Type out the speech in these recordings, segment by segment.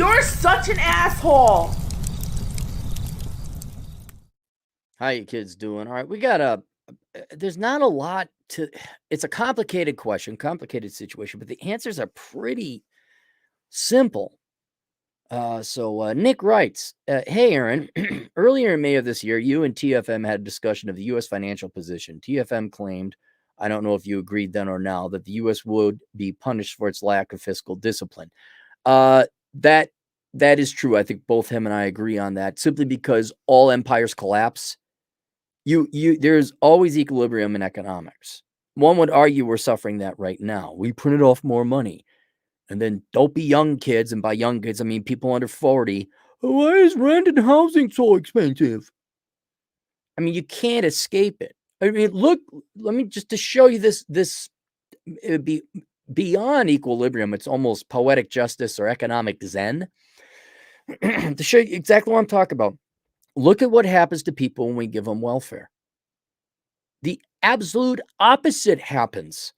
You're such an asshole. How you kids doing? All right, we got there's not a lot to, it's a complicated question, complicated situation, but the answers are pretty simple. So Nick writes, hey, Aaron, earlier in May of this year, you and TFM had a discussion of the U.S. financial position. TFM claimed, I don't know if you agreed then or now, that the U.S. would be punished for its lack of fiscal discipline. Uh, that that is true. I think both him and I agree on that, simply because all empires collapse. There's always equilibrium in economics. One would argue we're suffering that right now. We printed off more money. And then dopey young kids, and by young kids, I mean people under 40. Why is rent and housing so expensive? I mean, you can't escape it. I mean, look, let me just to show you this it would be beyond equilibrium. It's almost poetic justice or economic zen. To show you exactly what I'm talking about. Look at what happens to people when we give them welfare. The absolute opposite happens.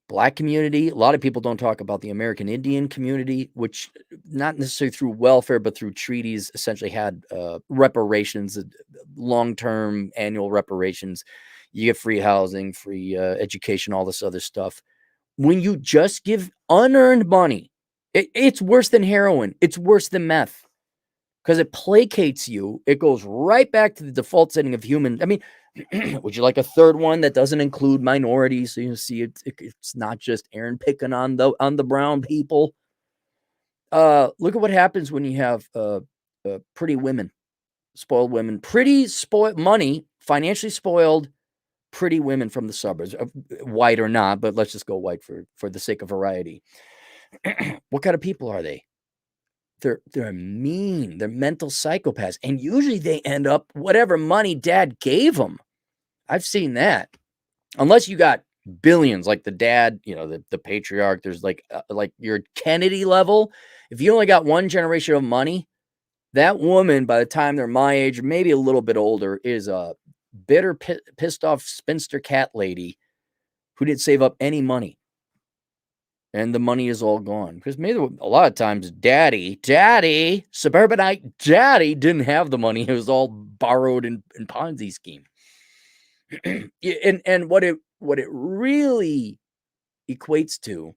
Black community, a lot of people don't talk about the American Indian community, which not necessarily through welfare, but through treaties, essentially had reparations, long-term annual reparations. You get free housing, free education, all this other stuff. When you just give unearned money, it's worse than heroin. It's worse than meth because it placates you. It goes right back to the default setting of human. I mean, would you like a third one that doesn't include minorities? So you see, it's not just Aaron picking on the brown people. Look at what happens when you have pretty women, spoiled women, pretty spoiled money, financially spoiled, pretty women from the suburbs, white or not, but let's just go white for the sake of variety. What kind of people are they? They're mean. They're mental psychopaths, and usually they end up whatever money dad gave them. I've seen that. Unless you got billions, like the dad, the patriarch. There's like your Kennedy level. If you only got one generation of money, that woman, by the time they're my age, or maybe a little bit older, is a bitter, pissed off spinster cat lady who didn't save up any money. And the money is all gone. Because maybe a lot of times daddy, suburbanite daddy didn't have the money. It was all borrowed in Ponzi scheme. and what it really equates to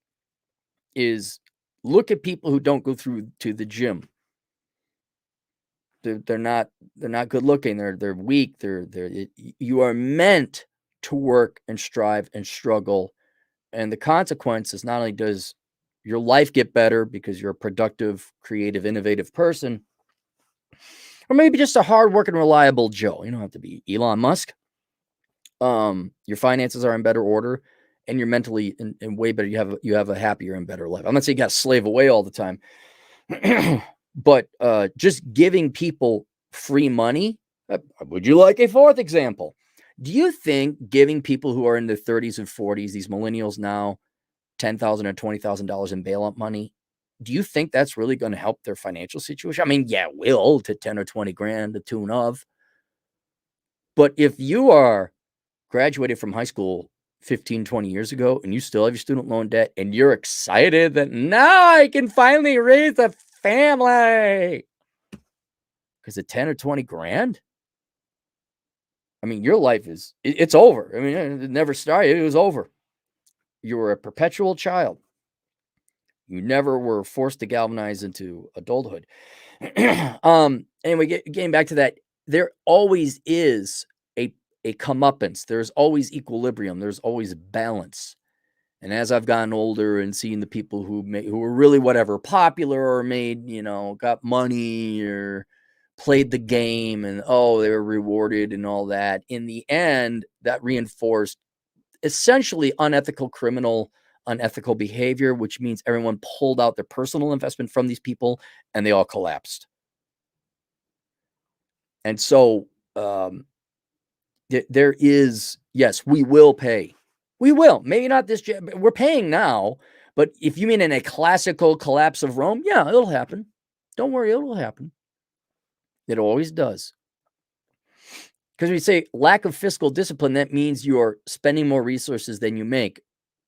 is look at people who don't go through to the gym. They're not good looking. They're weak. You are meant to work and strive and struggle. And the consequence is not only does your life get better because you're a productive, creative, innovative person, or maybe just a hardworking, reliable Joe. You don't have to be Elon Musk. Your finances are in better order, and you're mentally in way better. You have a happier and better life. I'm not saying you got to slave away all the time, but just giving people free money. Would you like a fourth example? Do you think giving people who are in their 30s and 40s, these millennials now, $10,000 or $20,000 in bailout money, do you think that's really going to help their financial situation? I mean, yeah, it will, to 10 or 20 grand, the tune of. But if you are graduated from high school 15, 20 years ago and you still have your student loan debt and you're excited that now I can finally raise a family because of 10 or 20 grand, I mean, your life it's over. I mean, it never started. It was over. You were a perpetual child. You never were forced to galvanize into adulthood. Anyway, getting back to that, there always is a comeuppance. There's always equilibrium. There's always balance. And as I've gotten older and seen the people who were really whatever popular or made, got money or played the game and they were rewarded and all that, in the end, that reinforced essentially unethical behavior, which means everyone pulled out their personal investment from these people and they all collapsed. And so there is, yes, we will pay. We will. Maybe not this. We're paying now. But if you mean in a classical collapse of Rome, yeah, it'll happen. Don't worry, it'll happen. It always does. Because we say lack of fiscal discipline, that means you're spending more resources than you make,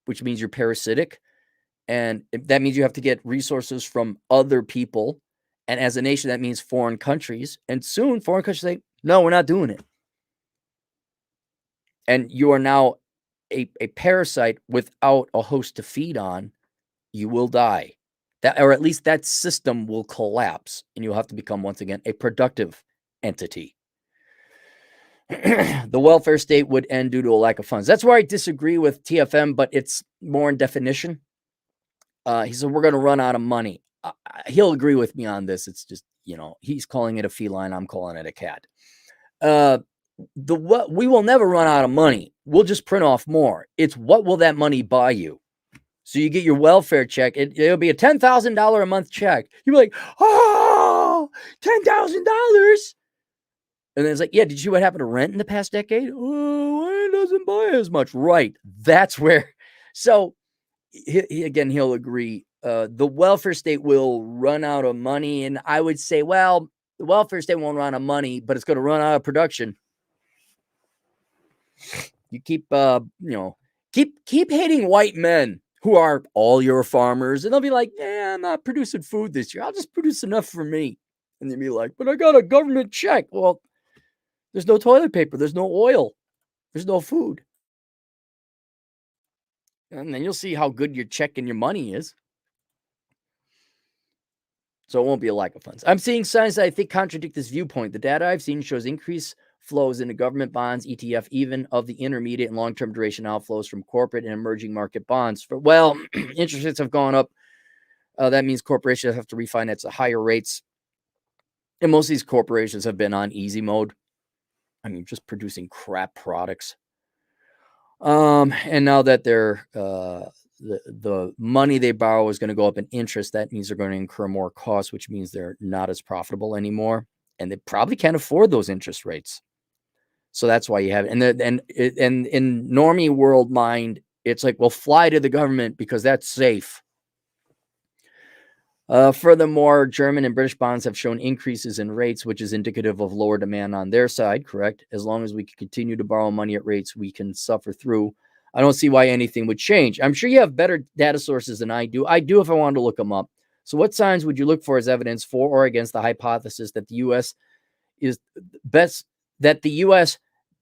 which means you're parasitic. And that means you have to get resources from other people. And as a nation, that means foreign countries. And soon foreign countries say, no, we're not doing it. And you are now a parasite without a host to feed on. You will die. That, or at least that system will collapse, and you'll have to become, once again, a productive entity. The welfare state would end due to a lack of funds. That's where I disagree with TFM, but it's more in definition. He said, we're going to run out of money. He'll agree with me on this. It's just, he's calling it a feline. I'm calling it a cat. We will never run out of money. We'll just print off more. It's what will that money buy you? So you get your welfare check. It'll be a $10,000 a month check. You'll be like, oh, $10,000. And then it's like, yeah, did you see what happened to rent in the past decade? Oh, it doesn't buy as much. Right. That's where. So he'll agree. The welfare state will run out of money. And I would say, well, the welfare state won't run out of money, but it's going to run out of production. You keep hating white men who are all your farmers, and they'll be like, yeah, I'm not producing food this year. I'll just produce enough for me. And they'll be like, but I got a government check. Well, there's no toilet paper. There's no oil. There's no food. And then you'll see how good your check and your money is. So it won't be a lack of funds. I'm seeing signs that I think contradict this viewpoint. The data I've seen shows increased flows into government bonds, ETF, even of the intermediate and long-term duration outflows from corporate and emerging market bonds. Interest rates have gone up. That means corporations have to refinance at higher rates. And most of these corporations have been on easy mode. I mean, just producing crap products. And now that they're the money they borrow is going to go up in interest, that means they're going to incur more costs, which means they're not as profitable anymore. And they probably can't afford those interest rates. So that's why you have it. And in normie world mind, it's like, well, fly to the government because that's safe. Furthermore, German and British bonds have shown increases in rates, which is indicative of lower demand on their side, correct? As long as we can continue to borrow money at rates we can suffer through, I don't see why anything would change. I'm sure you have better data sources than I do. I do if I wanted to look them up. So what signs would you look for as evidence for or against the hypothesis that the U.S. is best,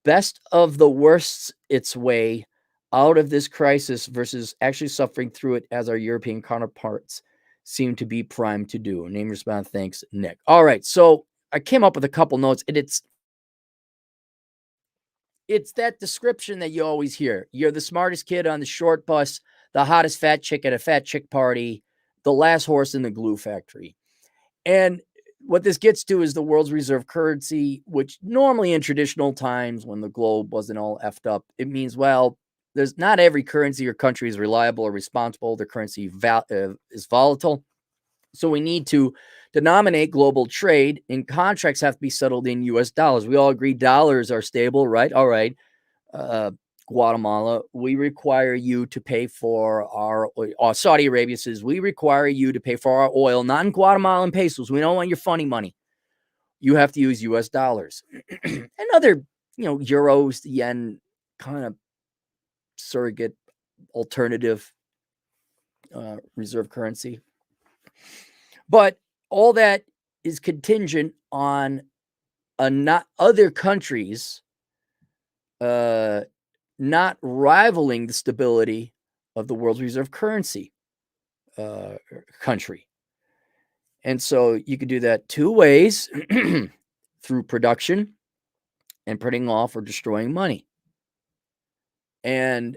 best of the worst its way out of this crisis versus actually suffering through it as our European counterparts seem to be primed to do? Name, respond, thanks, Nick. All right, so I came up with a couple notes, and it's that description that you always hear. You're the smartest kid on the short bus, the hottest fat chick at a fat chick party, the last horse in the glue factory. And what this gets to is the world's reserve currency, which normally in traditional times when the globe wasn't all effed up, it means, well, there's not every currency or country is reliable or responsible. Their currency is volatile. So we need to denominate global trade, and contracts have to be settled in U.S. dollars. We all agree dollars are stable, right? All right. Guatemala, we require you to pay for our Saudi Arabia says, we require you to pay for our oil, not in Guatemalan pesos. We don't want your funny money. You have to use U.S. dollars. And other, euros, yen, kind of surrogate alternative reserve currency. But all that is contingent on not other countries not rivaling the stability of the world's reserve currency country. And so you could do that two ways, through production and printing off or destroying money. And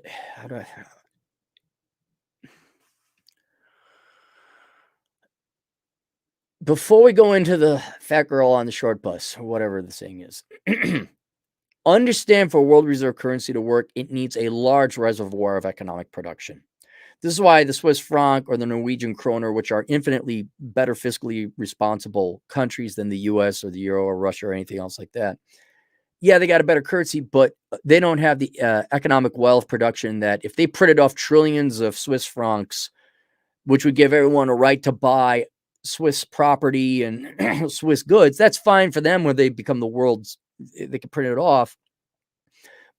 before we go into the fat girl on the short bus, or whatever the saying is, understand for world reserve currency to work, it needs a large reservoir of economic production. This is why the Swiss franc or the Norwegian kroner, which are infinitely better fiscally responsible countries than the US or the euro or Russia or anything else like that. Yeah, they got a better currency, but they don't have the economic wealth production that if they printed off trillions of Swiss francs, which would give everyone a right to buy Swiss property and Swiss goods, that's fine for them when they become the world's, they can print it off.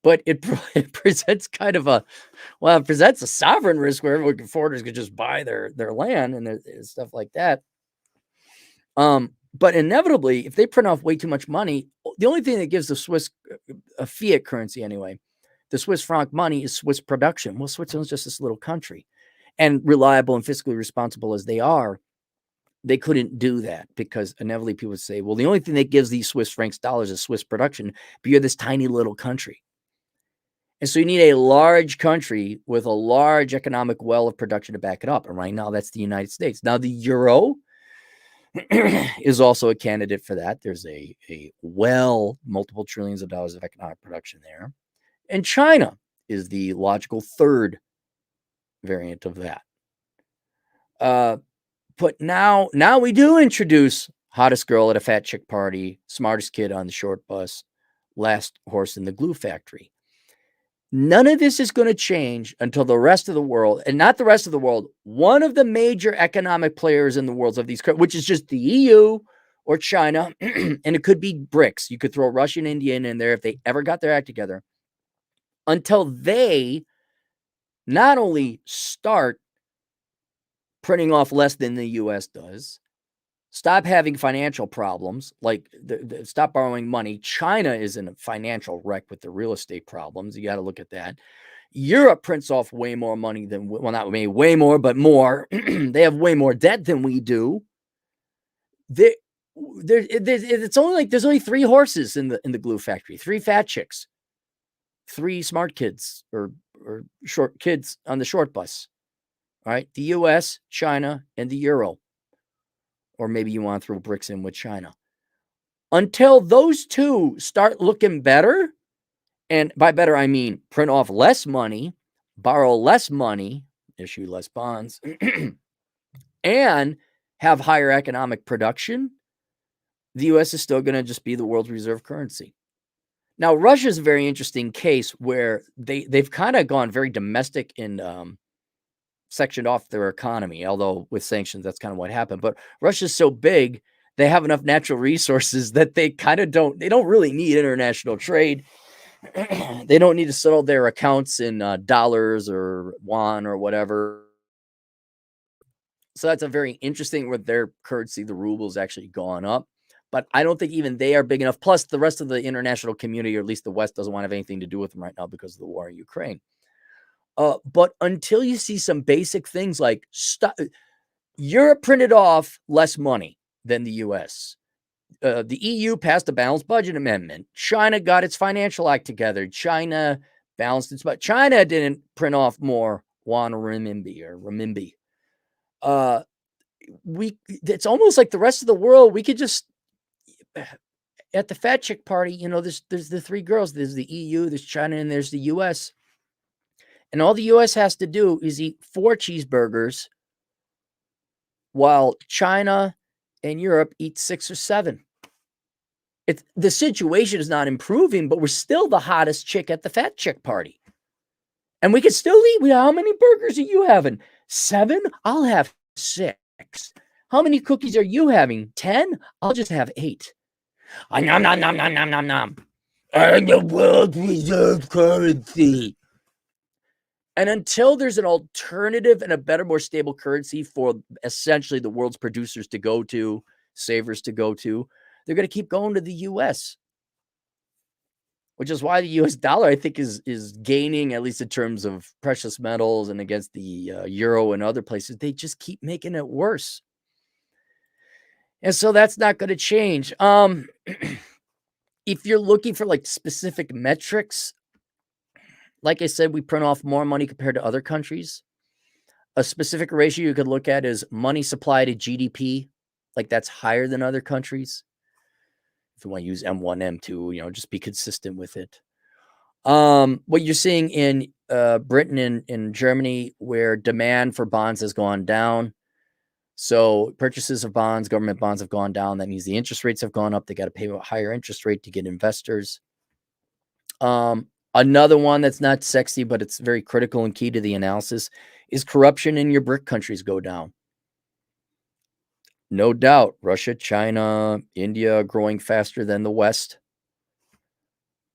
but it presents kind of it presents a sovereign risk where everyone foreigners could just buy their land and stuff like that. But inevitably, if they print off way too much money, the only thing that gives the Swiss a fiat currency anyway, the Swiss franc money, is Swiss production. Well, Switzerland's just this little country, and reliable and fiscally responsible as they are, they couldn't do that because inevitably people would say, well, the only thing that gives these Swiss francs dollars is Swiss production, but you're this tiny little country. And so you need a large country with a large economic well of production to back it up. And right now, that's the United States. Now, the euro is also a candidate for that. There's a multiple trillions of dollars of economic production there. And China is the logical third variant of that. But now we do introduce hottest girl at a fat chick party, smartest kid on the short bus, last horse in the glue factory. None of this is going to change until the rest of the world, and not the rest of the world, one of the major economic players in the world of these, which is just the EU or China, and it could be BRICS. You could throw Russia and India in there if they ever got their act together, until they not only start printing off less than the US does, stop having financial problems, like stop borrowing money. China is in a financial wreck with the real estate problems. You got to look at that. Europe prints off way more money than, well, not way more, but more. They have way more debt than we do. It's only like there's only 3 horses in the glue factory, 3 fat chicks, 3 smart kids or short kids on the short bus. All right, the US, China, and the euro. Or maybe you want to throw BRICS in with China. Until those 2 start looking better, and by better, I mean print off less money, borrow less money, issue less bonds, and have higher economic production, the U.S. is still going to just be the world's reserve currency. Now, Russia's a very interesting case where they've kind of gone very domestic and sectioned off their economy, although with sanctions, that's kind of what happened. But Russia's so big, they have enough natural resources that they don't really need international trade. They don't need to settle their accounts in dollars or yuan or whatever. So that's a very interesting, with their currency, the ruble's actually gone up. But I don't think even they are big enough. Plus, the rest of the international community, or at least the West, doesn't want to have anything to do with them right now because of the war in Ukraine. But until you see some basic things like Europe printed off less money than the U.S. The EU passed a balanced budget amendment. China got its financial act together. China balanced its budget. China didn't print off more yuan or renminbi. It's almost like the rest of the world. We could just, at the fat chick party, there's the 3 girls. There's the EU, there's China, and there's the U.S. And all the U.S. has to do is eat 4 cheeseburgers, while China and Europe eat 6 or 7. The situation is not improving, but we're still the hottest chick at the fat chick party. And we can still eat. How many burgers are you having? 7? I'll have 6. How many cookies are you having? 10? I'll just have 8. Nom, nom, nom, nom, nom, nom, nom. And the world's reserve currency. And until there's an alternative and a better, more stable currency for essentially the world's producers to go to, savers to go to, they're going to keep going to the U.S., which is why the U.S. dollar, I think, is gaining, at least in terms of precious metals and against the euro and other places. They just keep making it worse. And so that's not going to change. If you're looking for like specific metrics, like I said, we print off more money compared to other countries. A specific ratio you could look at is money supply to GDP. Like that's higher than other countries. If you want to use M1, M2, just be consistent with it. What you're seeing in Britain and Germany, where demand for bonds has gone down. So purchases of bonds, government bonds have gone down. That means the interest rates have gone up. They got to pay a higher interest rate to get investors. Another one that's not sexy, but it's very critical and key to the analysis, is corruption in your BRIC countries go down. No doubt, Russia, China, India growing faster than the West.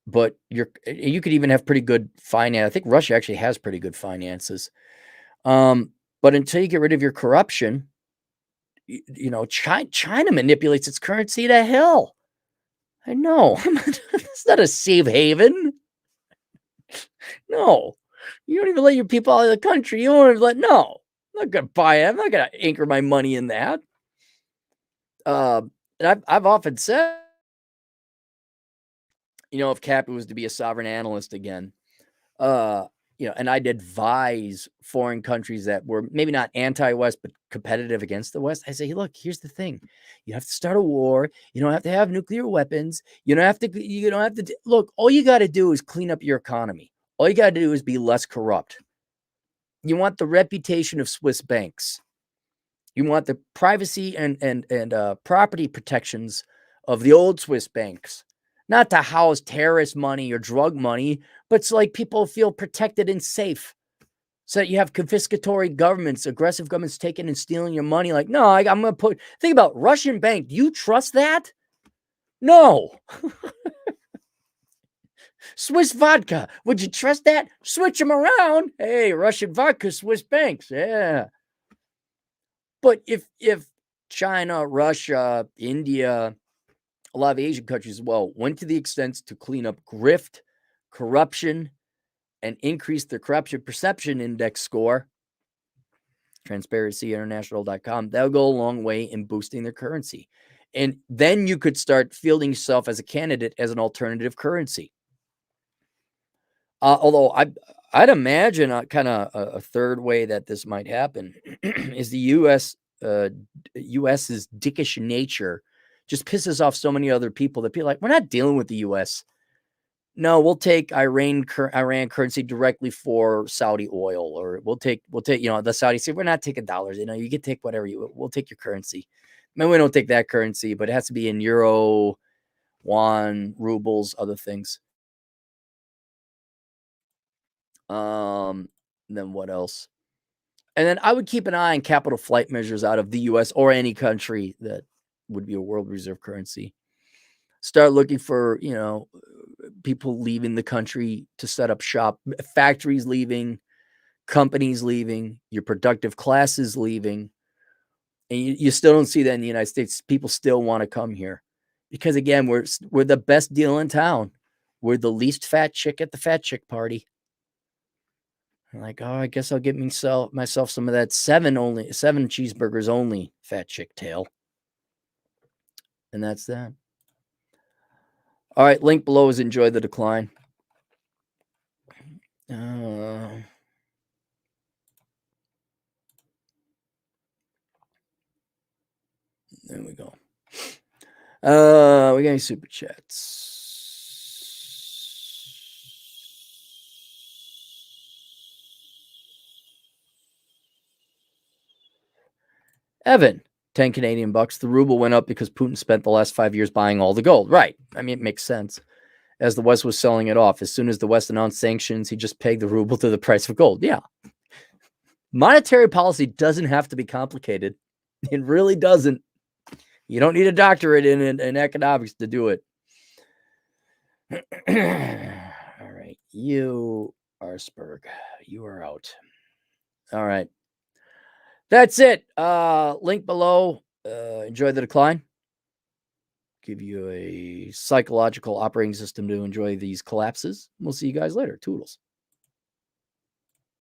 but you could even have pretty good finance. I think Russia actually has pretty good finances. But until you get rid of your corruption, China manipulates its currency to hell. I know. It's not a safe haven. No. You don't even let your people out of the country. You don't even no. I'm not gonna buy it. I'm not gonna anchor my money in that. And I've often said, if Cappy was to be a sovereign analyst again, and I'd advise foreign countries that were maybe not anti-West, but competitive against the West. I say, look, here's the thing. You have to start a war. You don't have to have nuclear weapons. You don't have to look, all you got to do is clean up your economy. All you got to do is be less corrupt. You want the reputation of Swiss banks. You want the privacy and property protections of the old Swiss banks, not to house terrorist money or drug money, but so like people feel protected and safe. So that you have confiscatory governments, aggressive governments taking and stealing your money. Like, no, I'm going to think about Russian bank. Do you trust that? No. Swiss vodka. Would you trust that? Switch them around. Hey, Russian vodka, Swiss banks. Yeah. But if China, Russia, India, a lot of Asian countries as well went to the extent to clean up grift, corruption, and increase their corruption perception index score, transparencyinternational.com, that'll go a long way in boosting their currency. And then you could start fielding yourself as a candidate as an alternative currency. Although I'd imagine a third way that this might happen is the U.S.'s dickish nature just pisses off so many other people that people are like, we're not dealing with the U.S. No, we'll take Iran currency directly for Saudi oil, or we'll take the Saudis say we're not taking dollars. You can take whatever we'll take your currency. Maybe we don't take that currency, but it has to be in euro, won, rubles, other things. Then what else? And then I would keep an eye on capital flight measures out of the U.S. or any country that would be a world reserve currency. Start looking for, people leaving the country to set up shop, factories leaving, companies leaving, your productive classes leaving. And you still don't see that in the United States. People still want to come here because, again, we're the best deal in town. We're the least fat chick at the fat chick party. I'm like, oh, I guess I'll get myself some of that 7 cheeseburgers only fat chick tail. And that's that. All right, link below is enjoy the decline. There we go. We got any super chats? Evan, 10 Canadian bucks. The ruble went up because Putin spent the last 5 years buying all the gold. Right. I mean, it makes sense. As the West was selling it off, as soon as the West announced sanctions, he just pegged the ruble to the price of gold. Yeah. Monetary policy doesn't have to be complicated. It really doesn't. You don't need a doctorate in economics to do it. All right. You, Arsberg, you are out. All right. That's it. Link below. Enjoy the decline. Give you a psychological operating system to enjoy these collapses. We'll see you guys later. Toodles.